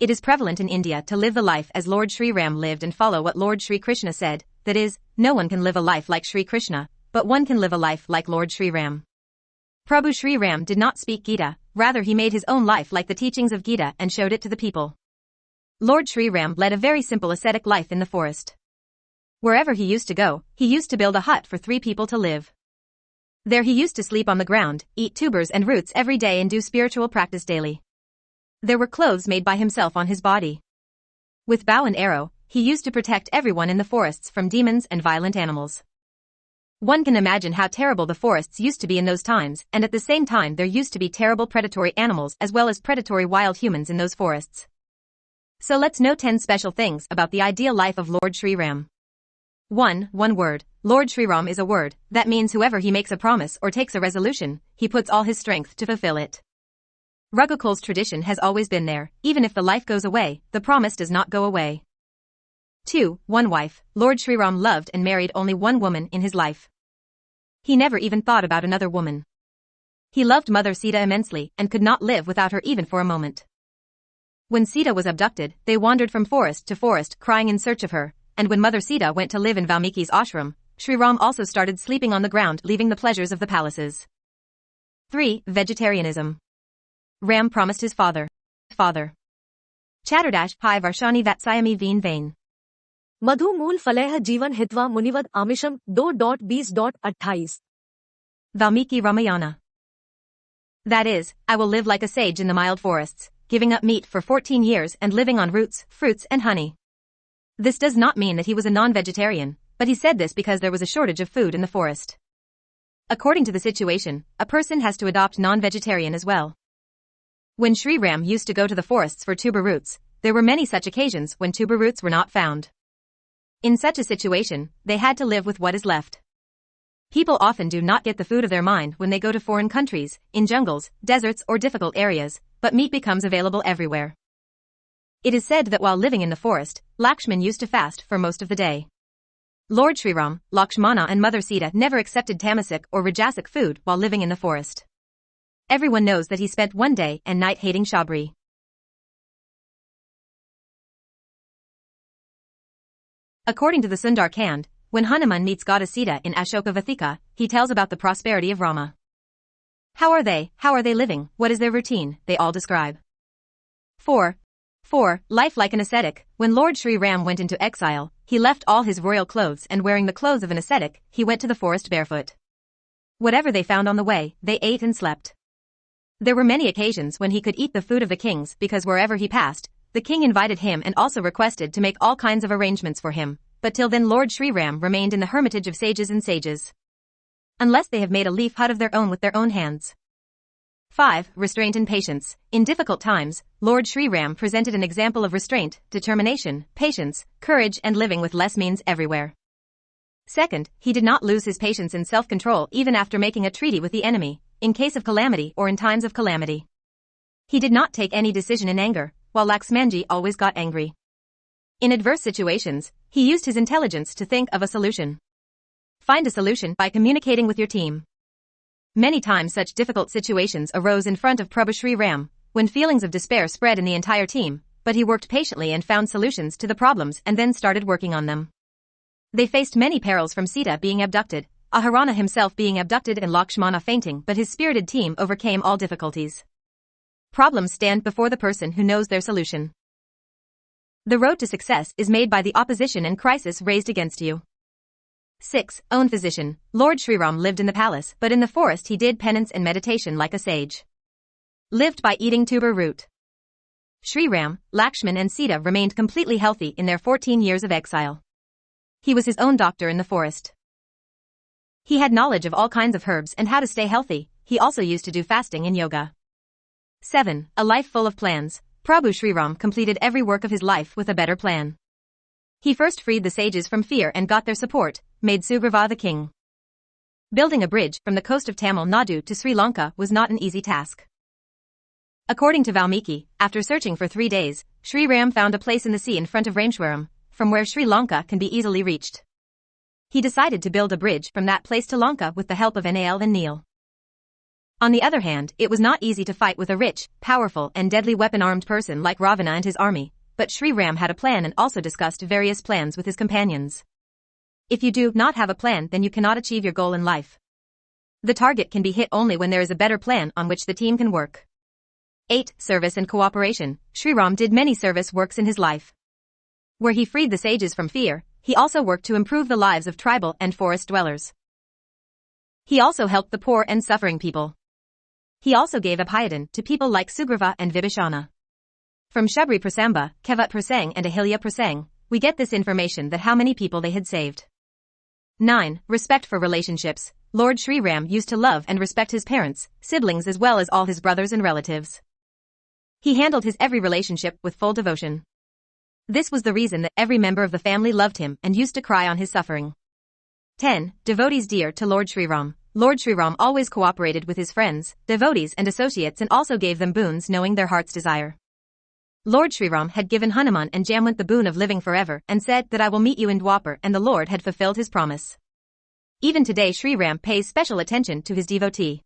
It is prevalent in India to live the life as Lord Shri Ram lived and follow what Lord Shri Krishna said, that is, no one can live a life like Shri Krishna, but one can live a life like Lord Shri Ram. Prabhu Shri Ram did not speak Gita, rather he made his own life like the teachings of Gita and showed it to the people. Lord Shri Ram led a very simple ascetic life in the forest. Wherever he used to go, he used to build a hut for 3 people to live. There he used to sleep on the ground, eat tubers and roots every day and do spiritual practice daily. There were clothes made by himself on his body. With bow and arrow, he used to protect everyone in the forests from demons and violent animals. One can imagine how terrible the forests used to be in those times, and at the same time there used to be terrible predatory animals as well as predatory wild humans in those forests. So let's know 10 special things about the ideal life of Lord Shri Ram. 1. One word. Lord Shri Ram is a word. That means whoever he makes a promise or takes a resolution, he puts all his strength to fulfill it. Raghukul's tradition has always been there, even if the life goes away, the promise does not go away. 2. One wife. Lord Shri Ram loved and married only one woman in his life. He never even thought about another woman. He loved Mother Sita immensely and could not live without her even for a moment. When Sita was abducted, they wandered from forest to forest crying in search of her, and when Mother Sita went to live in Valmiki's ashram, Shri Ram also started sleeping on the ground, leaving the pleasures of the palaces. 3. Vegetarianism. Ram promised his father. Chatterdash Pi Varshani Vatsayami Veen Vain. Madhu Mool Faleha Jeevan Hitva Munivad Amisham 2.20.28. Valmiki Ramayana. That is, I will live like a sage in the mild forests, giving up meat for 14 years and living on roots, fruits and honey. This does not mean that he was a non-vegetarian, but he said this because there was a shortage of food in the forest. According to the situation, a person has to adopt non-vegetarian as well. When Shri Ram used to go to the forests for tuber roots, there were many such occasions when tuber roots were not found. In such a situation, they had to live with what is left. People often do not get the food of their mind when they go to foreign countries, in jungles, deserts or difficult areas, but meat becomes available everywhere. It is said that while living in the forest, Lakshman used to fast for most of the day. Lord Shri Ram, Lakshmana and Mother Sita never accepted tamasic or rajasic food while living in the forest. Everyone knows that he spent one day and night hating Shabri. According to the Sundar Kand, when Hanuman meets Goddess Sita in Ashoka Vathika, he tells about the prosperity of Rama. How are they living, what is their routine, they all describe. 4. Life like an ascetic. When Lord Shri Ram went into exile, he left all his royal clothes and wearing the clothes of an ascetic, he went to the forest barefoot. Whatever they found on the way, they ate and slept. There were many occasions when he could eat the food of the kings because wherever he passed, the king invited him and also requested to make all kinds of arrangements for him, but till then Lord Shri Ram remained in the hermitage of sages and sages. Unless they have made a leaf hut of their own with their own hands. 5. Restraint and patience. In difficult times, Lord Shri Ram presented an example of restraint, determination, patience, courage and living with less means everywhere. Second, he did not lose his patience and self-control even after making a treaty with the enemy, in case of calamity or in times of calamity. He did not take any decision in anger, while Laxmanji always got angry. In adverse situations, he used his intelligence to think of a solution. Find a solution by communicating with your team. Many times such difficult situations arose in front of Prabhu Shri Ram, when feelings of despair spread in the entire team, but he worked patiently and found solutions to the problems and then started working on them. They faced many perils from Sita being abducted, Aharana himself being abducted and Lakshmana fainting, but his spirited team overcame all difficulties. Problems stand before the person who knows their solution. The road to success is made by the opposition and crisis raised against you. 6. Own physician. Lord Shri Ram lived in the palace, but in the forest he did penance and meditation like a sage. Lived by eating tuber root. Shri Ram, Lakshman and Sita remained completely healthy in their 14 years of exile. He was his own doctor in the forest. He had knowledge of all kinds of herbs and how to stay healthy. He also used to do fasting and yoga. 7. A life full of plans. Prabhu Shri Ram completed every work of his life with a better plan. He first freed the sages from fear and got their support, made Sugriva the king. Building a bridge from the coast of Tamil Nadu to Sri Lanka was not an easy task. According to Valmiki, after searching for 3 days, Shri Ram found a place in the sea in front of Rameshwaram, from where Sri Lanka can be easily reached. He decided to build a bridge from that place to Lanka with the help of Nal and Neil. On the other hand, it was not easy to fight with a rich, powerful, and deadly weapon-armed person like Ravana and his army, but Shri Ram had a plan and also discussed various plans with his companions. If you do not have a plan, then you cannot achieve your goal in life. The target can be hit only when there is a better plan on which the team can work. 8. Service and cooperation. Shri Ram did many service works in his life. Where he freed the sages from fear, he also worked to improve the lives of tribal and forest dwellers. He also helped the poor and suffering people. He also gave Abhayadan to people like Sugriva and Vibhishana. From Shubri Prasamba, Kevat Prasang and Ahilya Prasang, we get this information that how many people they had saved. 9. Respect for relationships. Lord Shri Ram used to love and respect his parents, siblings as well as all his brothers and relatives. He handled his every relationship with full devotion. This was the reason that every member of the family loved him and used to cry on his suffering. 10. Devotees dear to Lord Shri Ram. Lord Shri Ram always cooperated with his friends, devotees and associates and also gave them boons knowing their heart's desire. Lord Shri Ram had given Hanuman and Jamwant the boon of living forever and said that I will meet you in Dwapar, and the Lord had fulfilled his promise. Even today Shri Ram pays special attention to his devotee.